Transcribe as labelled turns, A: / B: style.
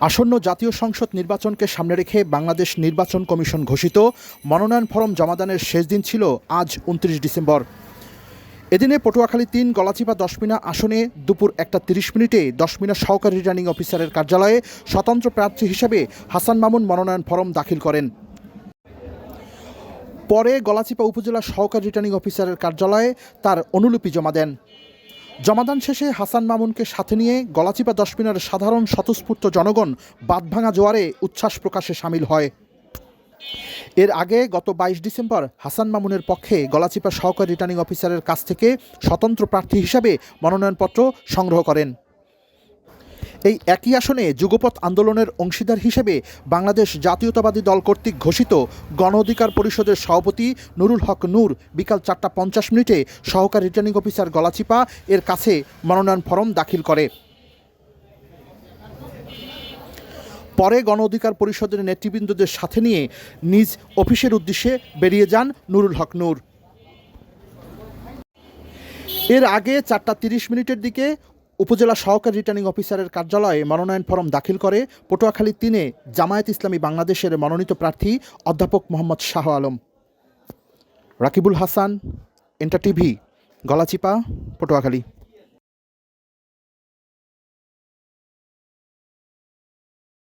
A: আসন্ন জাতীয় সংসদ নির্বাচনকে সামনে রেখে বাংলাদেশ নির্বাচন কমিশন ঘোষিত মনোনয়ন ফরম জমাদানের শেষ দিন ছিল আজ ২৯ ডিসেম্বর। এদিনে পটুয়াখালী ৩ গলাচিপা দশমিনা আসনে দুপুর ১টা ৩০ মিনিটে দশমিনা সহকারী রিটার্নিং অফিসারের কার্যালয়ে স্বতন্ত্র প্রার্থী হিসেবে হাসান মামুন মনোনয়ন ফরম দাখিল করেন। পরে গলাচিপা উপজেলা সহকারী রিটার্নিং অফিসারের কার্যালয়ে তার অনুলিপি জমা দেন। জমাদান শেষে হাসান মামুনকে সাথে নিয়ে গলাচিপা দশমিনার সাধারণ স্বতঃস্ফূর্ত জনগণ বাঁধভাঙা জোয়ারে উচ্ছ্বাস প্রকাশে সামিল হয়। এর আগে গত ২২ ডিসেম্বর হাসান মামুনের পক্ষে গলাচিপা সহকারী রিটার্নিং অফিসারের কাছ থেকে স্বতন্ত্র প্রার্থী হিসাবে মনোনয়নপত্র সংগ্রহ করেন। এই একই আসনে যুগপৎ আন্দোলনের অংশীদার হিসেবে বাংলাদেশ জাতীয়তাবাদী দল কর্তৃক ঘোষিত গণ অধিকার পরিষদের সভাপতি নুরুল হক নূর বিকাল ৪টা ৫০ মিনিটে সহকারী রিটার্নিং অফিসার গলাচিপা এর কাছে মনোনয়ন ফরম দাখিল করে। পরে গণ অধিকার পরিষদের নেতৃবৃন্দদের সাথে নিয়ে নিজ অফিসের উদ্দেশ্যে বেরিয়ে যান নুরুল হক নূর। এর আগে ৪টা ৩০ মিনিটের দিকে উপজেলা সহকারী রিটার্নিং অফিসারের কার্যালয়ে মনোনয়ন ফরম দাখিল করে পটুয়াখালী ৩-এ জামায়াত ইসলামী বাংলাদেশের মনোনীত প্রার্থী অধ্যাপক মোহাম্মদ শাহ আলম। রাকিবুল হাসান, এন্টার টিভি, গলাচিপা, পটুয়াখালী।